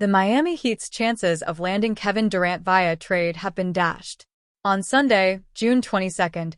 The Miami Heat's chances of landing Kevin Durant via trade have been dashed. On Sunday, June 22nd,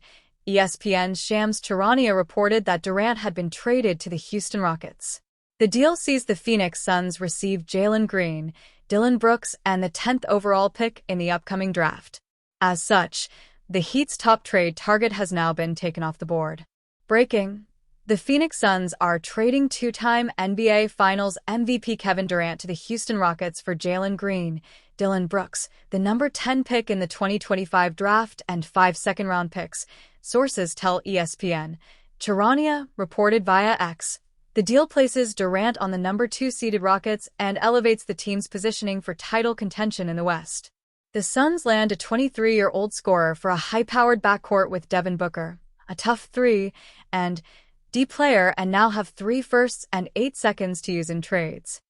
ESPN's Shams Charania reported that Durant had been traded to the Houston Rockets. The deal sees the Phoenix Suns receive Jalen Green, Dillon Brooks, and the 10th overall pick in the upcoming draft. As such, the Heat's top trade target has now been taken off the board. Breaking: the Phoenix Suns are trading two-time NBA Finals MVP Kevin Durant to the Houston Rockets for Jalen Green, Dillon Brooks, the number 10 pick in the 2025 draft, and 5 second-round picks, sources tell ESPN. Charania reported via X. The deal places Durant on the number 2 seeded Rockets and elevates the team's positioning for title contention in the West. The Suns land a 23-year-old scorer for a high-powered backcourt with Devin Booker, a tough 3 and D player, and now have 3 firsts and 8 seconds to use in trades.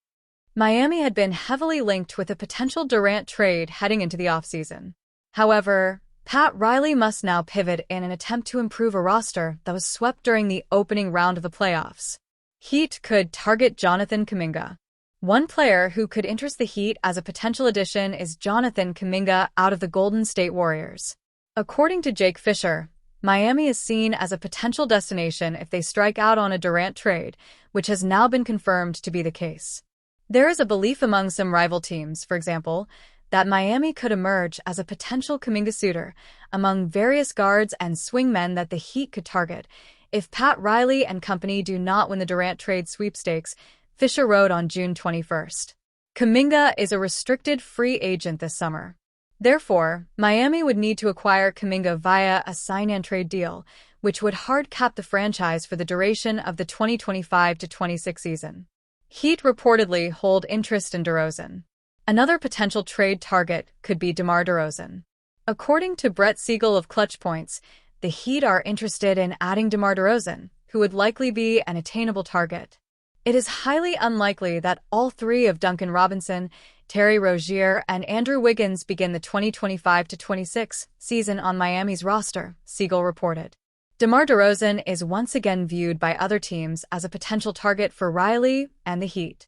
Miami had been heavily linked with a potential Durant trade heading into the offseason. However, Pat Riley must now pivot in an attempt to improve a roster that was swept during the opening round of the playoffs. Heat could target Jonathan Kuminga. One player who could interest the Heat as a potential addition is Jonathan Kuminga out of the Golden State Warriors. According to Jake Fisher, Miami is seen as a potential destination if they strike out on a Durant trade, which has now been confirmed to be the case. There is a belief among some rival teams, for example, that Miami could emerge as a potential Kuminga suitor among various guards and swingmen that the Heat could target if Pat Riley and company do not win the Durant trade sweepstakes, Fisher wrote on June 21st. Kuminga is a restricted free agent this summer. Therefore, Miami would need to acquire Kuminga via a sign-and-trade deal, which would hard cap the franchise for the duration of the 2025-26 season. Heat reportedly hold interest in DeRozan. Another potential trade target could be DeMar DeRozan. According to Brett Siegel of Clutch Points, the Heat are interested in adding DeMar DeRozan, who would likely be an attainable target. It is highly unlikely that all 3 of Duncan Robinson, Terry Rozier, and Andrew Wiggins begin the 2025-26 season on Miami's roster, Siegel reported. DeMar DeRozan is once again viewed by other teams as a potential target for Riley and the Heat.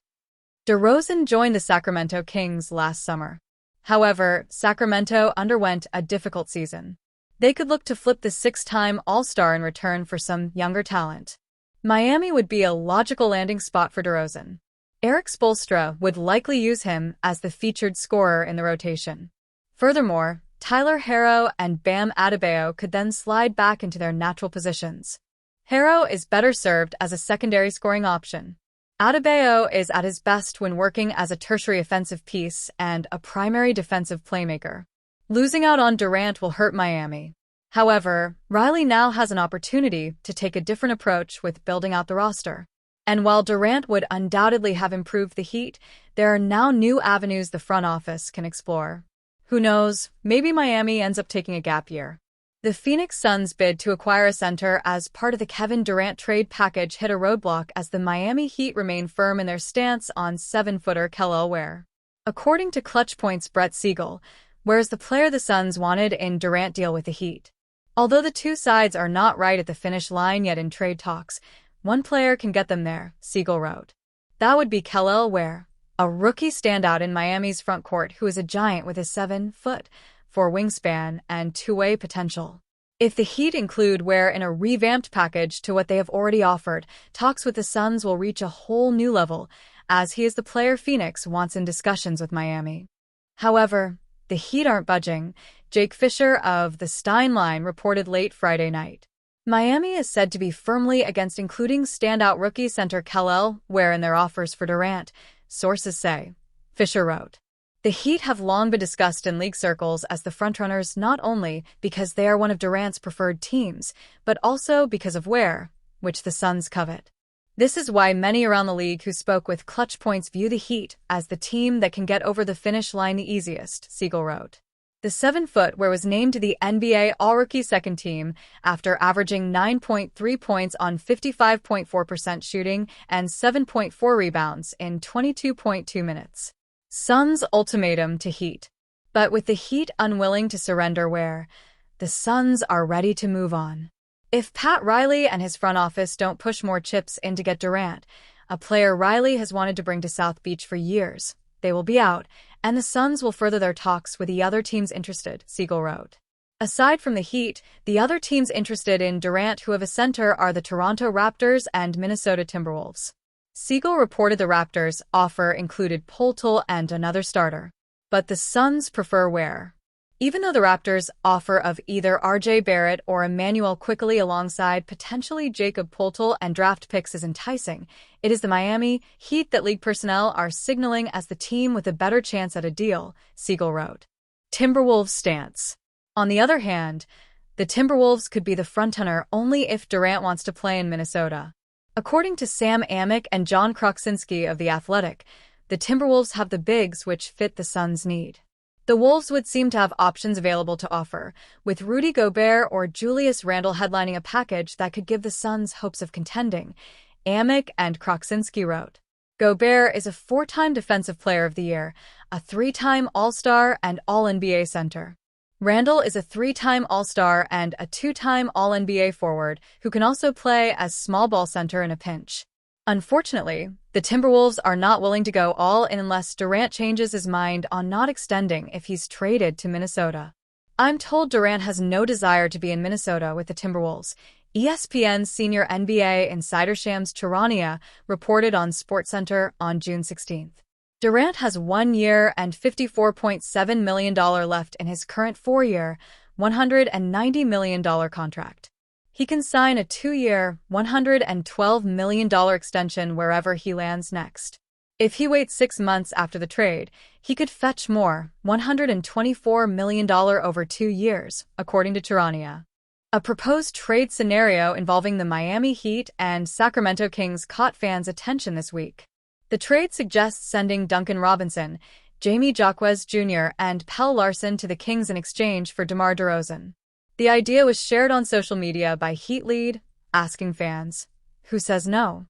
DeRozan joined the Sacramento Kings last summer. However, Sacramento underwent a difficult season. They could look to flip the 6-time All-Star in return for some younger talent. Miami would be a logical landing spot for DeRozan. Eric Spoelstra would likely use him as the featured scorer in the rotation. Furthermore, Tyler Herro and Bam Adebayo could then slide back into their natural positions. Herro is better served as a secondary scoring option. Adebayo is at his best when working as a tertiary offensive piece and a primary defensive playmaker. Losing out on Durant will hurt Miami. However, Riley now has an opportunity to take a different approach with building out the roster. And while Durant would undoubtedly have improved the Heat, there are now new avenues the front office can explore. Who knows, maybe Miami ends up taking a gap year. The Phoenix Suns' bid to acquire a center as part of the Kevin Durant trade package hit a roadblock as the Miami Heat remain firm in their stance on 7-footer Kel'el Ware. According to Clutch Point's Brett Siegel, Ware is the player the Suns wanted in Durant deal with the Heat. Although the two sides are not right at the finish line yet in trade talks, one player can get them there, Siegel wrote. That would be Kel'el Ware, a rookie standout in Miami's front court who is a giant with his 7'4" wingspan and two-way potential. If the Heat include Ware in a revamped package to what they have already offered, talks with the Suns will reach a whole new level, as he is the player Phoenix wants in discussions with Miami. However, the Heat aren't budging, Jake Fisher of the Stein Line reported late Friday night. Miami is said to be firmly against including standout rookie center Kel'el Ware in their offers for Durant, sources say. Fisher wrote. The Heat have long been discussed in league circles as the frontrunners not only because they are one of Durant's preferred teams, but also because of Ware, which the Suns covet. This is why many around the league who spoke with Clutch Points view the Heat as the team that can get over the finish line the easiest, Siegel wrote. The 7-foot Ware was named to the NBA All-Rookie Second Team after averaging 9.3 points on 55.4% shooting and 7.4 rebounds in 22.2 minutes. Suns' ultimatum to Heat. But with the Heat unwilling to surrender Ware, the Suns are ready to move on. If Pat Riley and his front office don't push more chips in to get Durant, a player Riley has wanted to bring to South Beach for years, they will be out, and the Suns will further their talks with the other teams interested, Siegel wrote. Aside from the Heat, the other teams interested in Durant who have a center are the Toronto Raptors and Minnesota Timberwolves. Siegel reported the Raptors' offer included Poeltl and another starter. But the Suns prefer Ware. Even though the Raptors' offer of either RJ Barrett or Emmanuel Quickley alongside potentially Jakob Poeltl and draft picks is enticing, it is the Miami Heat that league personnel are signaling as the team with a better chance at a deal, Siegel wrote. Timberwolves stance. On the other hand, the Timberwolves could be the frontrunner only if Durant wants to play in Minnesota. According to Sam Amick and John Krasinski of The Athletic, the Timberwolves have the bigs which fit the Suns' need. The Wolves would seem to have options available to offer, with Rudy Gobert or Julius Randle headlining a package that could give the Suns hopes of contending, Amick and Krasinski wrote. Gobert is a 4-time Defensive Player of the Year, a 3-time All-Star and All-NBA center. Randle is a 3-time All-Star and a 2-time All-NBA forward who can also play as small ball center in a pinch. Unfortunately, the Timberwolves are not willing to go all in unless Durant changes his mind on not extending if he's traded to Minnesota. I'm told Durant has no desire to be in Minnesota with the Timberwolves, ESPN's senior NBA insider Shams Charania reported on SportsCenter on June 16. Durant has 1 year and $54.7 million left in his current 4-year, $190 million contract. He can sign a 2-year, $112 million extension wherever he lands next. If he waits 6 months after the trade, he could fetch more, $124 million over 2 years, according to Charania. A proposed trade scenario involving the Miami Heat and Sacramento Kings caught fans' attention this week. The trade suggests sending Duncan Robinson, Jamie Jaquez Jr., and Pelle Larsson to the Kings in exchange for DeMar DeRozan. The idea was shared on social media by Heat lead, asking fans, who says no?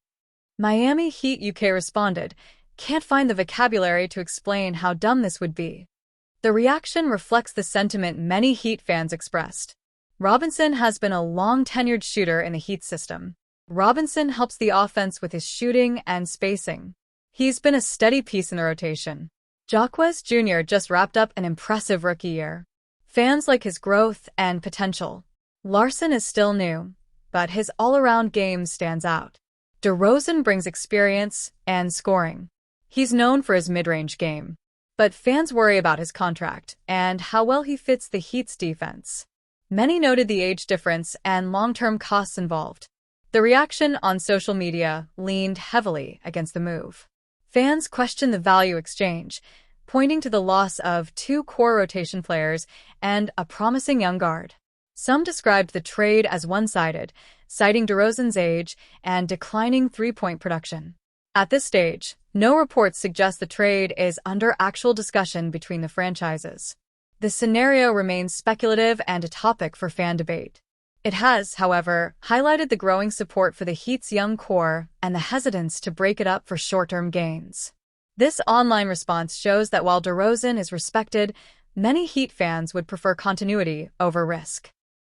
Miami Heat UK responded, can't find the vocabulary to explain how dumb this would be. The reaction reflects the sentiment many Heat fans expressed. Robinson has been a long-tenured shooter in the Heat system. Robinson helps the offense with his shooting and spacing. He's been a steady piece in the rotation. Jaquez Jr. just wrapped up an impressive rookie year. Fans like his growth and potential. Larsson is still new, but his all-around game stands out. DeRozan brings experience and scoring. He's known for his mid-range game. But fans worry about his contract and how well he fits the Heat's defense. Many noted the age difference and long-term costs involved. The reaction on social media leaned heavily against the move. Fans questioned the value exchange, pointing to the loss of 2 core rotation players and a promising young guard. Some described the trade as one-sided, citing DeRozan's age and declining three-point production. At this stage, no reports suggest the trade is under actual discussion between the franchises. The scenario remains speculative and a topic for fan debate. It has, however, highlighted the growing support for the Heat's young core and the hesitance to break it up for short-term gains. This online response shows that while DeRozan is respected, many Heat fans would prefer continuity over risk.